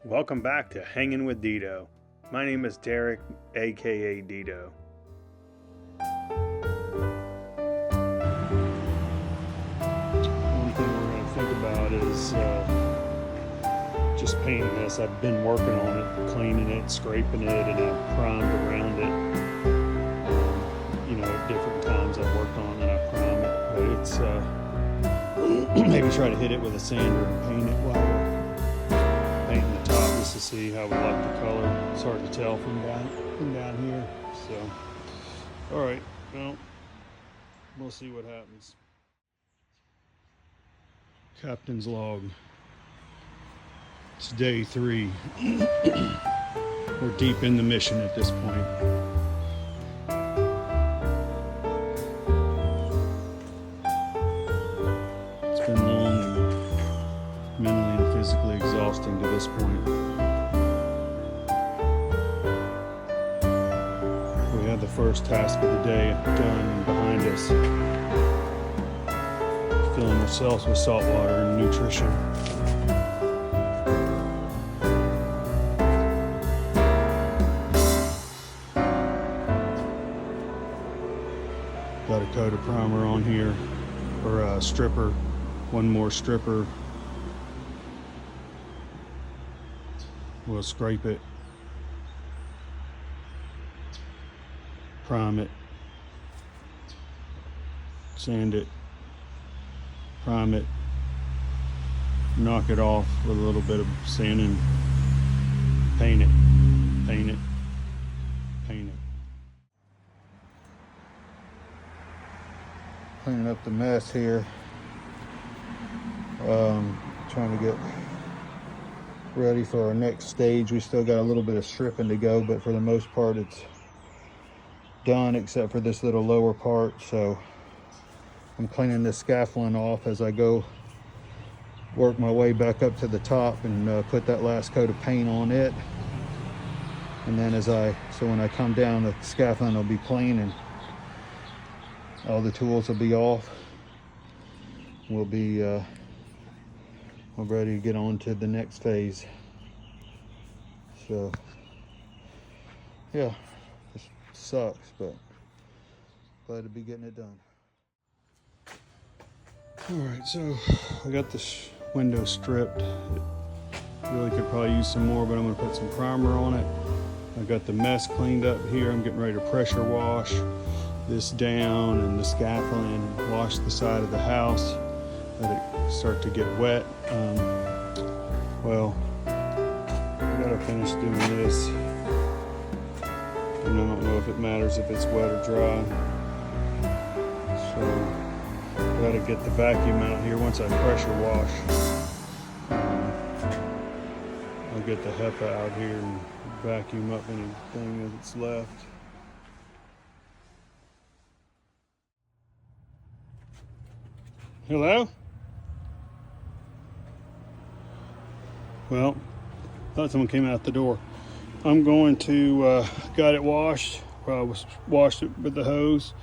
Welcome back to Hanging with Dedo. My name is Derek, aka Dedo. One thing we're going to think about is just painting this. I've been working on it, cleaning it, scraping it, and I've primed around it. At different times I've worked on it, I prime it, but it's maybe try to hit it with a sander and paint it while we're painting the top just to see how we like the color. It's hard to tell from down here. So, all right, well, we'll see what happens. Captain's log. It's day 3. We're deep in the mission at this point. It's been long and mentally and physically exhausting to this point. We had the first task of the day done and behind us. Filling ourselves with salt water and nutrition. Got a coat of primer on here, or a stripper, one more stripper. We'll scrape it, prime it, sand it, prime it, knock it off with a little bit of sanding, paint it, paint it, paint it. Cleaning up the mess here. Trying to get ready for our next stage. We still got a little bit of stripping to go, but for the most part it's done except for this little lower part. So I'm cleaning this scaffolding off as I go work my way back up to the top and put that last coat of paint on it. And then so when I come down, the scaffolding will be clean and all the tools will be off. We'll be we're ready to get on to the next phase. So yeah, it sucks, but glad to be getting it done. All right, so I got this window stripped. It really could probably use some more, but I'm gonna put some primer on it. I got the mess cleaned up here. I'm getting ready to pressure wash this down and the scaffolding and wash the side of the house. Let it start to get wet. Well, I gotta finish doing this. And I don't know if it matters if it's wet or dry. So I gotta get the vacuum out here. Once I pressure wash, I'll get the HEPA out here and vacuum up anything that's left. Hello? Well, thought someone came out the door. I'm going to got it washed. Washed it with the hose,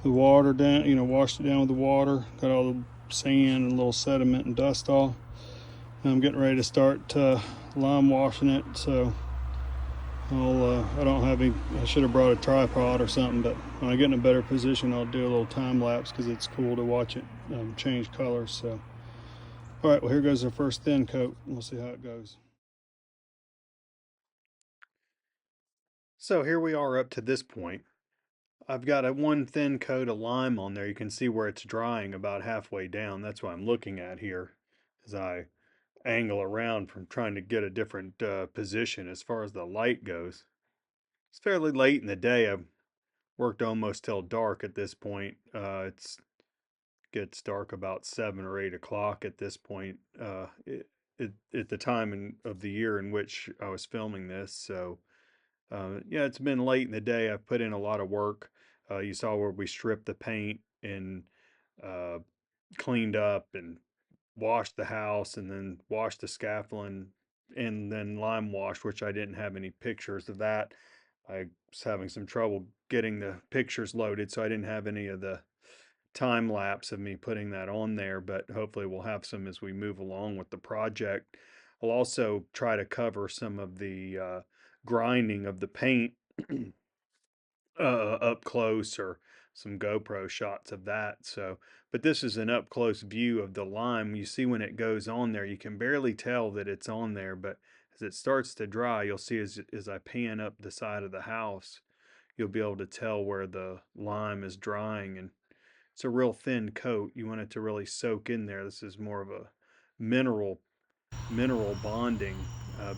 the water down. Washed it down with the water. Got all the sand and little sediment and dust off. And I'm getting ready to start lime washing it. So I don't have any. I should have brought a tripod or something, but when I get in a better position, I'll do a little time lapse because it's cool to watch it change colors. So. All right, well, here goes our first thin coat. We'll see how it goes. So here we are up to this point. I've got one thin coat of lime on there. You can see where it's drying about halfway down. That's what I'm looking at here as I angle around from trying to get a different position as far as the light goes. It's fairly late in the day. I've worked almost till dark at this point. It gets dark about 7 or 8 o'clock at this point. At the time of the year in which I was filming this. So yeah, it's been late in the day. I've put in a lot of work. You saw where we stripped the paint and uh, cleaned up and washed the house and then washed the scaffolding and then lime washed, which I didn't have any pictures of that. I was having some trouble getting the pictures loaded, so I didn't have any of the time lapse of me putting that on there, but hopefully we'll have some as we move along with the project. I'll also try to cover some of the grinding of the paint up close, or some GoPro shots of that. So, but this is an up close view of the lime. You see when it goes on there, you can barely tell that it's on there, but as it starts to dry, you'll see as I pan up the side of the house, you'll be able to tell where the lime is drying, and it's a real thin coat. You want it to really soak in there. This is more of a mineral bonding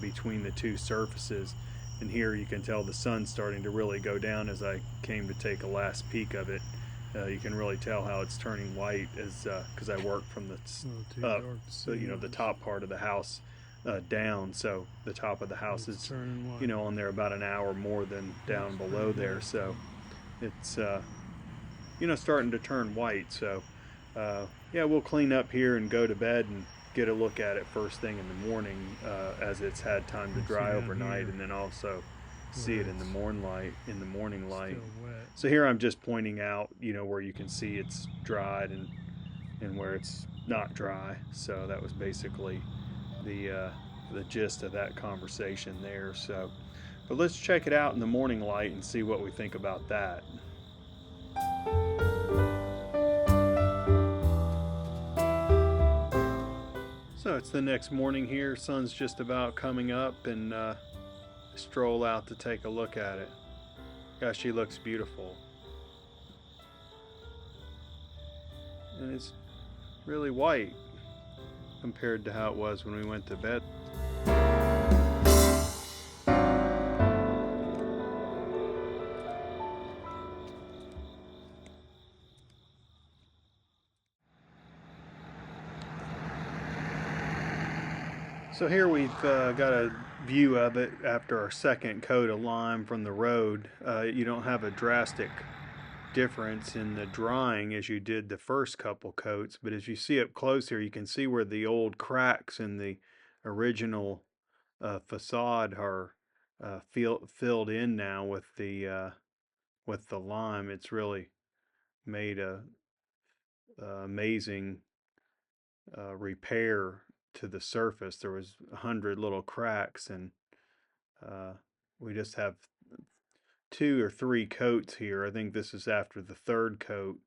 between the two surfaces. And here you can tell the sun's starting to really go down as I came to take a last peek of it. You can really tell how it's turning white as because I work from the up, the top part of the house down. So the top of the house is on there about an hour more than down below there. So it's starting to turn white. So yeah, we'll clean up here and go to bed and get a look at it first thing in the morning as it's had time to dry overnight, and then also see it in the morning light. So here I'm just pointing out, where you can see it's dried and where it's not dry. So that was basically the gist of that conversation there. So, but let's check it out in the morning light and see what we think about that. So it's the next morning here. Sun's just about coming up, and stroll out to take a look at it. Gosh, she looks beautiful. And it's really white compared to how it was when we went to bed. So here we've got a view of it after our second coat of lime from the road. You don't have a drastic difference in the drying as you did the first couple coats, but as you see up close here, you can see where the old cracks in the original facade are filled in now with the lime. It's really made a amazing repair to the surface. There was 100 little cracks, and we just have 2 or 3 coats here. I think this is after the third coat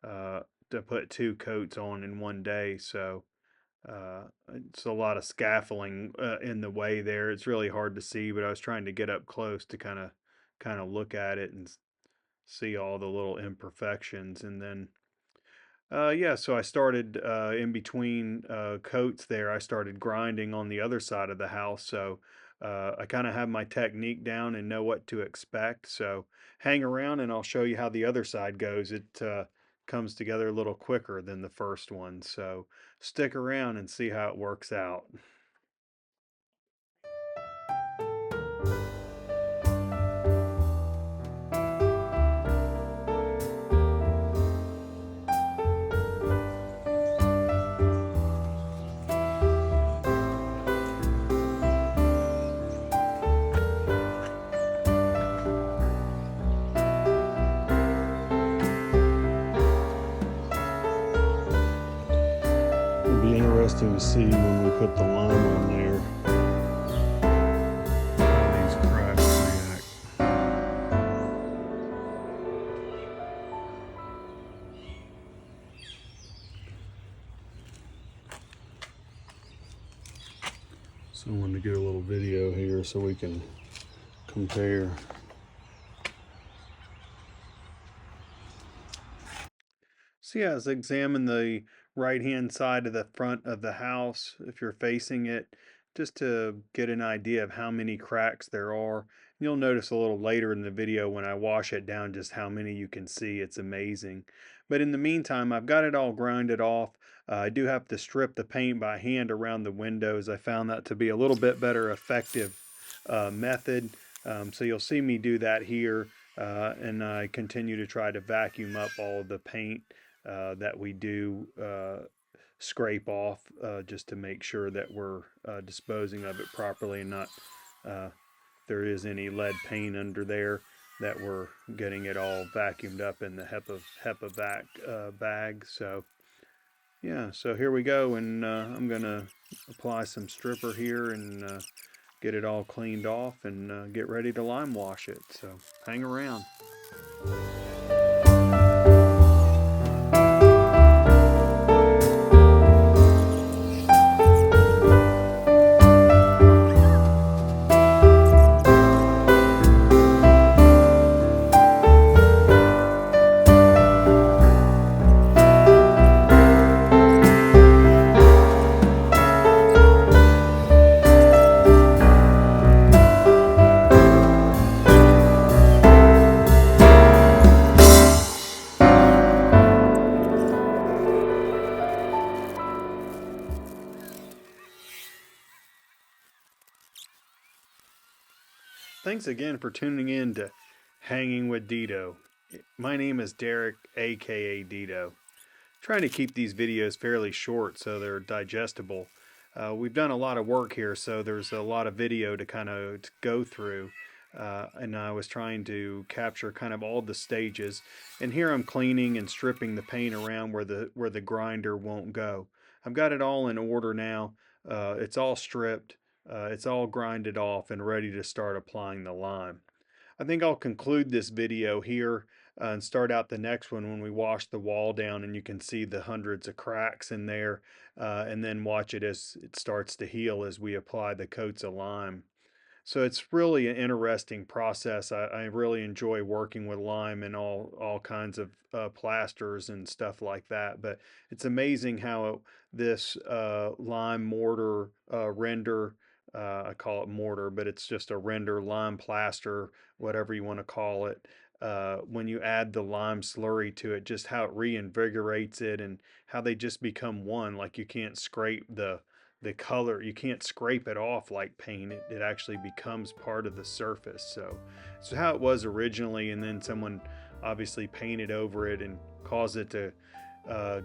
to put 2 coats on in one day. So it's a lot of scaffolding in the way there. It's really hard to see, but I was trying to get up close to kind of look at it and see all the little imperfections. And then yeah, so I started in between coats there, I started grinding on the other side of the house. So I kind of have my technique down and know what to expect. So hang around and I'll show you how the other side goes. It comes together a little quicker than the first one. So stick around and see how it works out. It'll be interesting to see when we put the lime on there how these cracks react. So I wanted to get a little video here so we can compare. So yeah, let's examine the right-hand side of the front of the house if you're facing it, just to get an idea of how many cracks there are. You'll notice a little later in the video when I wash it down just how many you can see. It's amazing. But in the meantime, I've got it all grinded off. I do have to strip the paint by hand around the windows. I found that to be a little bit better effective method. So you'll see me do that here, and I continue to try to vacuum up all of the paint that we do scrape off just to make sure that we're disposing of it properly and not there is any lead paint under there, that we're getting it all vacuumed up in the HEPA vac bag. So yeah, so here we go, and I'm gonna apply some stripper here and get it all cleaned off and get ready to lime wash it. So hang around. Thanks again for tuning in to Hanging with Dedo. My name is Derek, aka Dedo. Trying to keep these videos fairly short so they're digestible. We've done a lot of work here, so there's a lot of video to kind of go through. And I was trying to capture kind of all the stages. And here I'm cleaning and stripping the paint around where the grinder won't go. I've got it all in order now. It's all stripped. It's all grinded off and ready to start applying the lime. I think I'll conclude this video here and start out the next one when we wash the wall down and you can see the hundreds of cracks in there, and then watch it as it starts to heal as we apply the coats of lime. So it's really an interesting process. I really enjoy working with lime and all kinds of plasters and stuff like that. But it's amazing how this lime mortar render, I call it mortar, but it's just a render lime plaster, whatever you want to call it. When you add the lime slurry to it, just how it reinvigorates it and how they just become one. Like you can't scrape the color, you can't scrape it off like paint. It actually becomes part of the surface. So how it was originally, and then someone obviously painted over it and caused it to uh,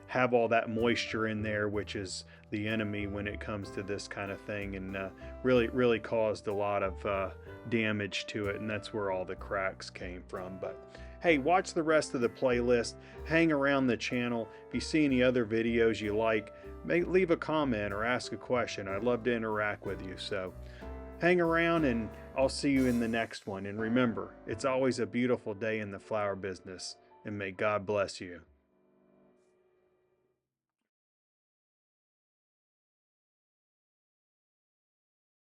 have all that moisture in there, which is the enemy when it comes to this kind of thing, and really caused a lot of damage to it, and that's where all the cracks came from. But hey, watch the rest of the playlist, hang around the channel. If you see any other videos you like, leave a comment or ask a question. I'd love to interact with you. So hang around and I'll see you in the next one. And remember, it's always a beautiful day in the flower business, and may God bless you.